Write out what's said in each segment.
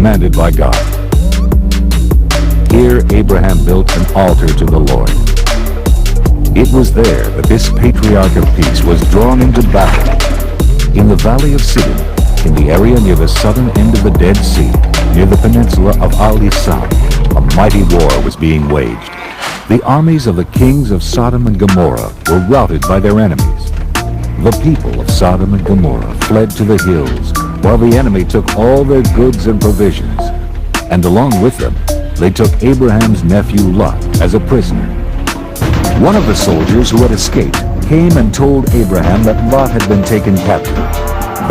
commanded by God. Here Abraham built an altar to the Lord. It was there that this patriarch of peace was drawn into battle. In the valley of Siddim, in the area near the southern end of the Dead Sea, near the peninsula of Al-Isam, a mighty war was being waged. The armies of the kings of Sodom and Gomorrah were routed by their enemies. The people of Sodom and Gomorrah fled to the hills, while the enemy took all their goods and provisions. And along with them, they took Abraham's nephew Lot as a prisoner. One of the soldiers who had escaped came and told Abraham that Lot had been taken captive.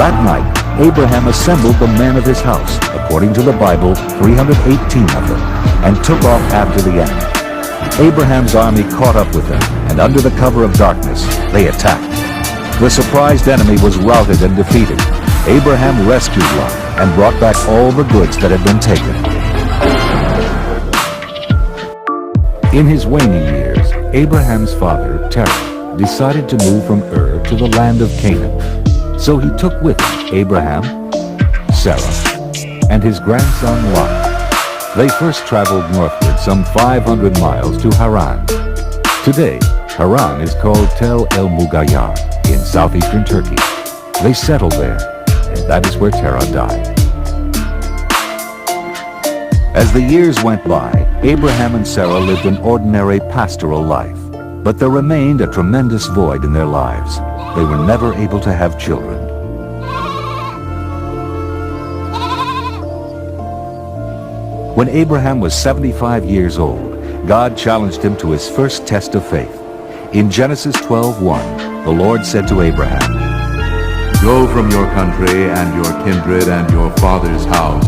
That night, Abraham assembled the men of his house, according to the Bible, 318 of them, and took off after the enemy. Abraham's army caught up with them, and under the cover of darkness, they attacked. The surprised enemy was routed and defeated. Abraham rescued Lot and brought back all the goods that had been taken. In his waning years, Abraham's father, Terah, decided to move from Ur to the land of Canaan. So he took with him Abraham, Sarah, and his grandson Lot. They first traveled northward some 500 miles to Haran. Today, Haran is called Tel El Mugayar in southeastern Turkey. They settled there, and that is where Terah died. As the years went by, Abraham and Sarah lived an ordinary pastoral life. But there remained a tremendous void in their lives. They were never able to have children. When Abraham was 75 years old, God challenged him to his first test of faith. In Genesis 12:1, the Lord said to Abraham, "Go from your country and your kindred and your father's house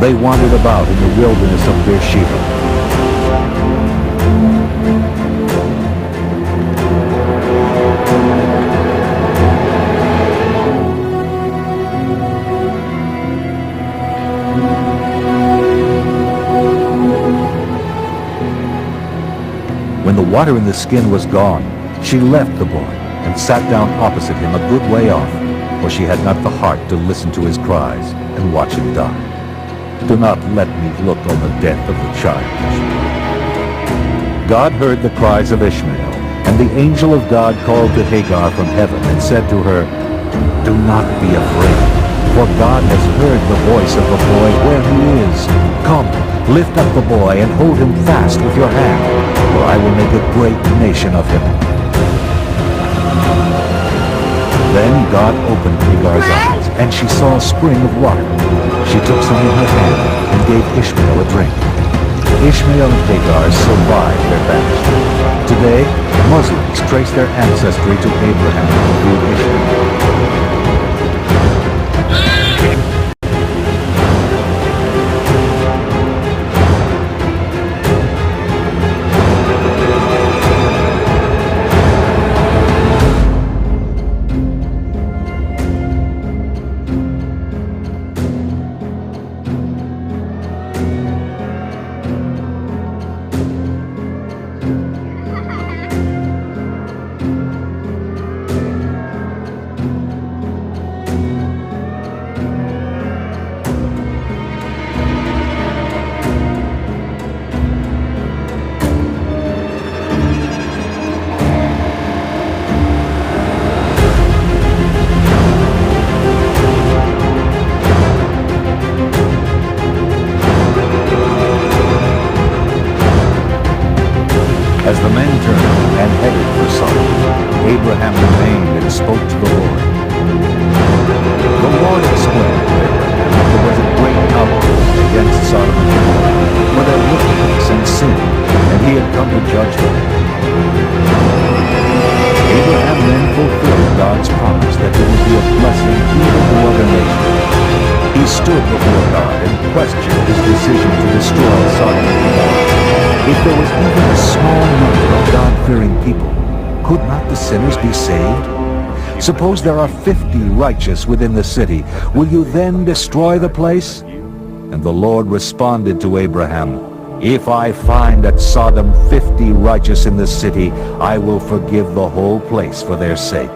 they wandered about in the wilderness of Beersheba. When the water in the skin was gone, she left the boy and sat down opposite him a good way off, for she had not the heart to listen to his cries and watch him die. Do not let me look on the death of the child. God heard the cries of Ishmael, and the angel of God called to Hagar from heaven and said to her, Do not be afraid, for God has heard the voice of the boy where he is. Come, lift up the boy and hold him fast with your hand, for I will make a great nation of him. Then God opened Hagar's eyes, and she saw a spring of water. She took some in her hand and gave Ishmael a drink. Ishmael and Hagar survived their banishment. Today, Muslims trace their ancestry to Abraham through Ishmael. As the men turned and headed for Sodom, Abraham remained and spoke to the Lord. The Lord explained to Abraham that there was a great outbreak against Sodom and Gomorrah for their wickedness and sin, and he had come to judge them. Abraham then fulfilled God's promise that there would be a blessing even to other nations. He stood before God and questioned his decision to destroy Sodom and Gomorrah. If there was even a small number of God-fearing people, could not the sinners be saved? Suppose there are 50 righteous within the city. Will you then destroy the place? And the Lord responded to Abraham, If I find at Sodom 50 righteous in the city, I will forgive the whole place for their sake.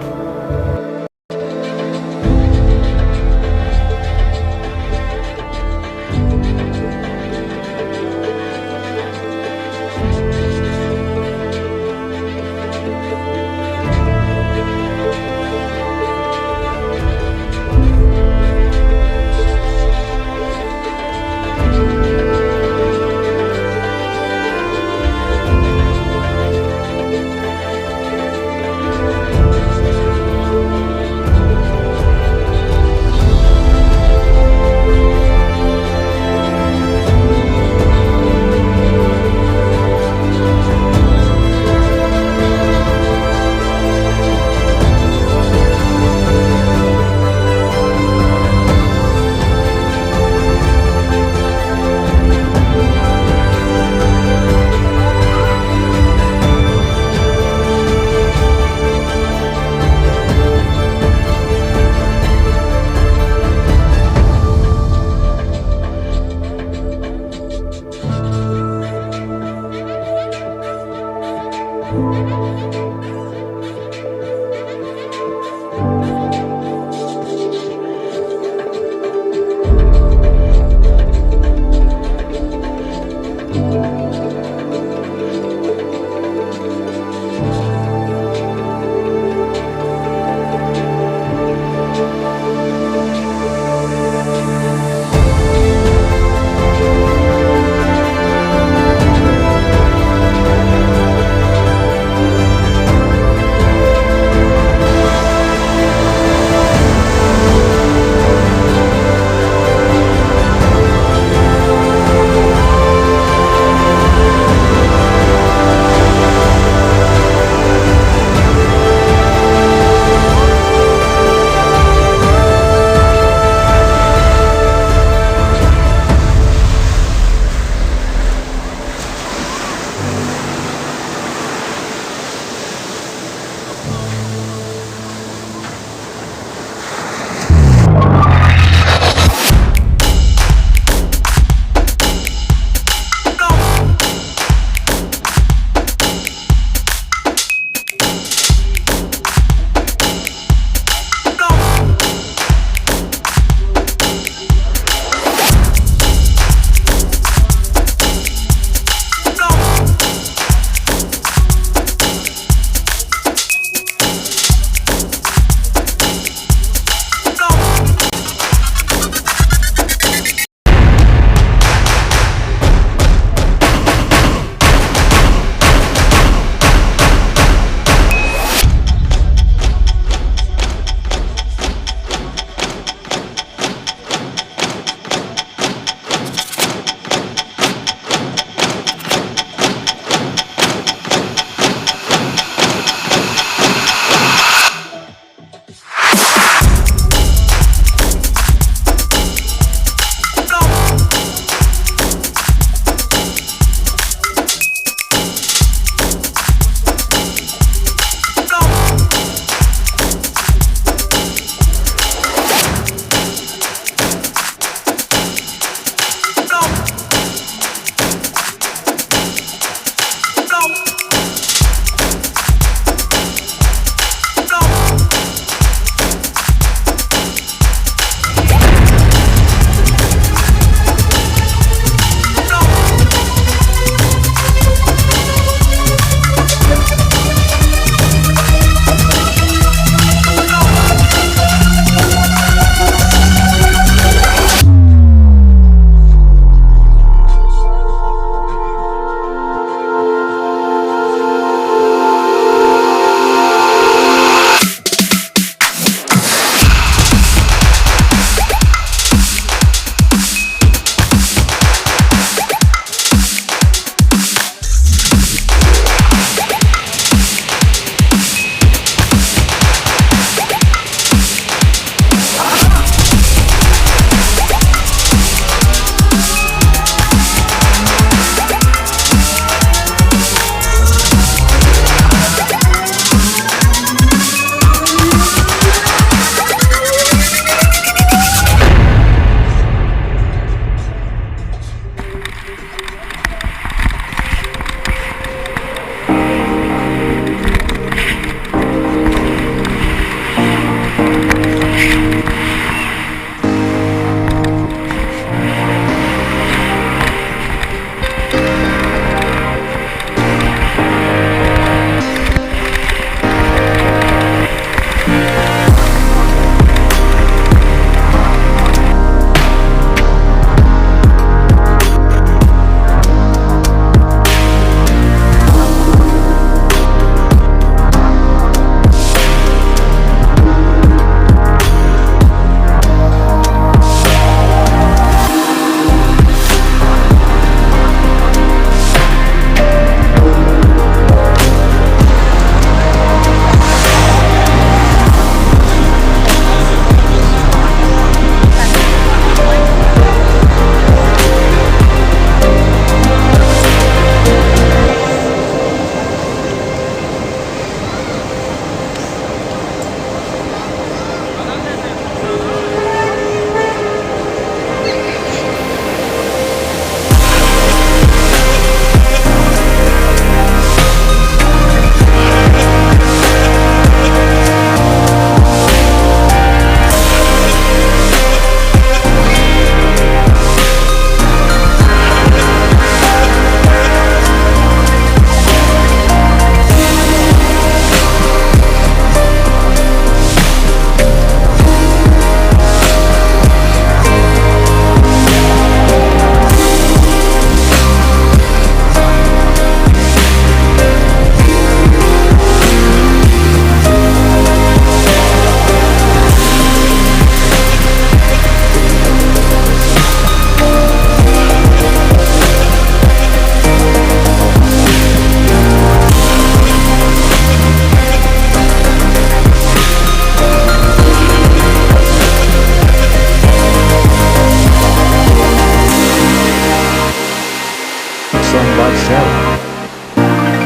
about Sarah?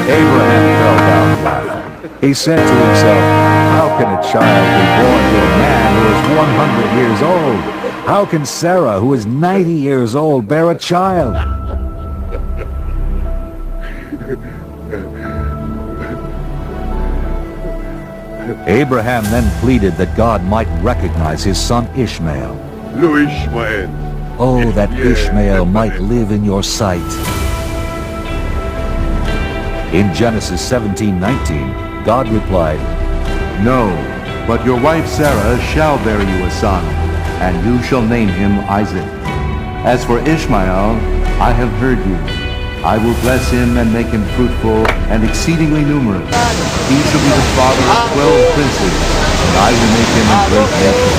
Abraham fell down laughing. He said to himself, how can a child be born to a man who is 100 years old? How can Sarah, who is 90 years old, bear a child? Abraham then pleaded that God might recognize his son Ishmael. Lo Ishmael. Oh, that Ishmael might live in your sight. In Genesis 17:19, God replied, No, but your wife Sarah shall bear you a son, and you shall name him Isaac. As for Ishmael, I have heard you. I will bless him and make him fruitful and exceedingly numerous. He shall be the father of 12 princes, and I will make him a great nation.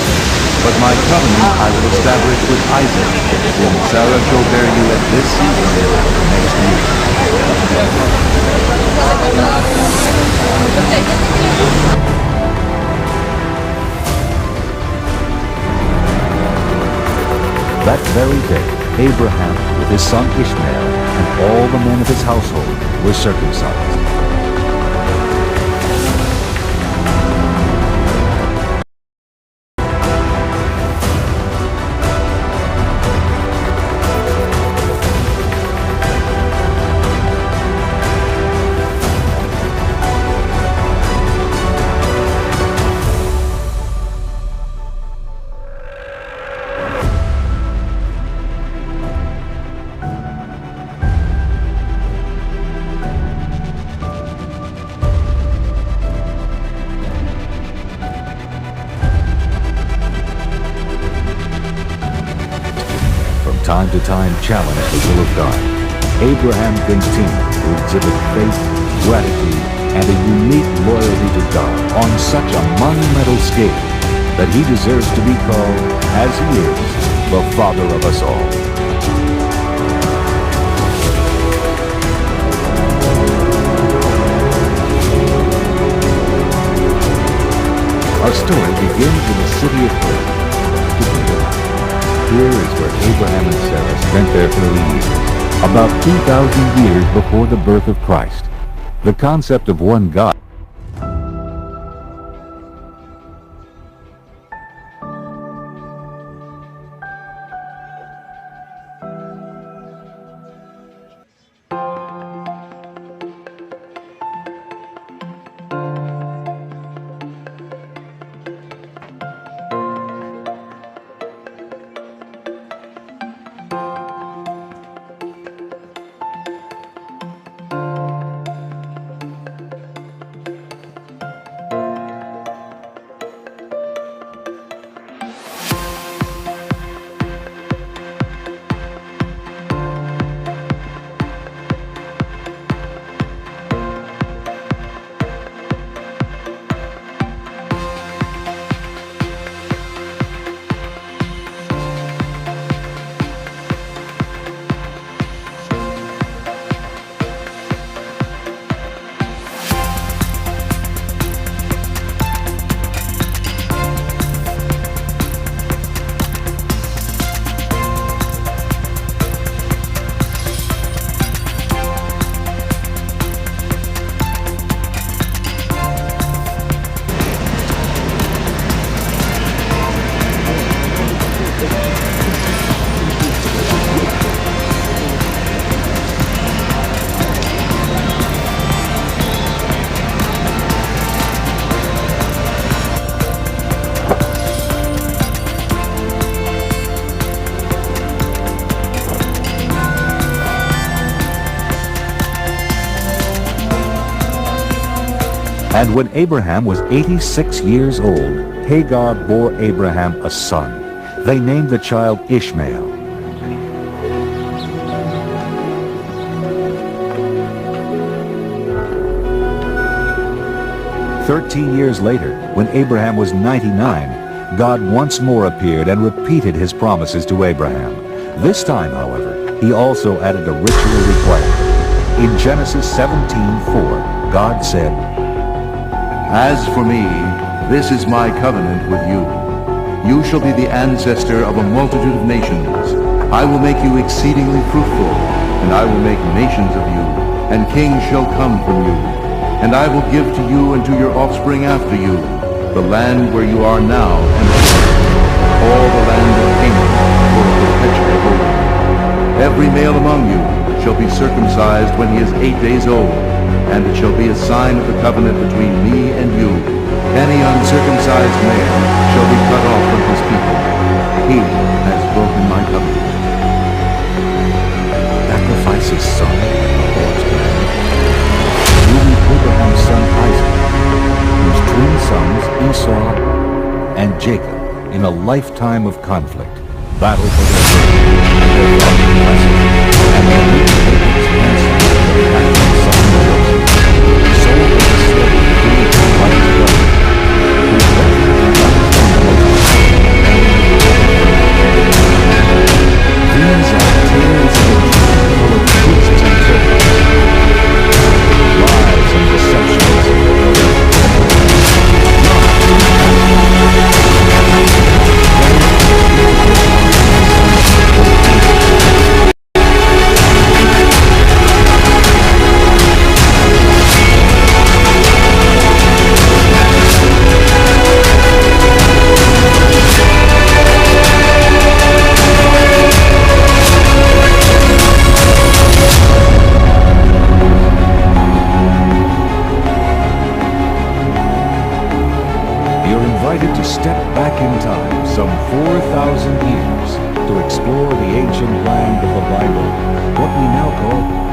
But my covenant I will establish with Isaac, whom Sarah shall bear you at this season next year. That very day, Abraham, with his son Ishmael, and all the men of his household were circumcised. Time to time challenged the will of God, Abraham continued to exhibit faith, gratitude, and a unique loyalty to God on such a monumental scale that he deserves to be called, as he is, the father of us all. Our story begins in the city of Haran. Here is where Abraham and Sarah spent their early years, about 2,000 years before the birth of Christ. The concept of one God And when Abraham was 86 years old, Hagar bore Abraham a son. They named the child Ishmael. "13 years later, when Abraham was 99, God once more appeared and repeated his promises to Abraham. This time, however, he also added a ritual requirement. In Genesis 17:4, God said, As for me, this is my covenant with you. You shall be the ancestor of a multitude of nations. I will make you exceedingly fruitful, and I will make nations of you, and kings shall come from you. And I will give to you and to your offspring after you the land where you are now, and all the land of Canaan for a perpetual holding. Every male among you shall be circumcised when he is 8 days old, and it shall be a sign of the covenant between me and you. Any uncircumcised male shall be cut off from his people. He has broken my covenant. Sacrifice his son, the Lord's command. Even Abraham's son Isaac, whose twin sons Esau and Jacob, in a lifetime of conflict, battle for their faith and their father's blessing, and their leaders ransom for the Catholic son Joseph, sold as a slave to the Christ brother, who eventually died from the Lord. These are tales of a dream full of twists and turns, lies and deceptions. You're invited to step back in time some 4,000 years to explore the ancient land of the Bible, what we now call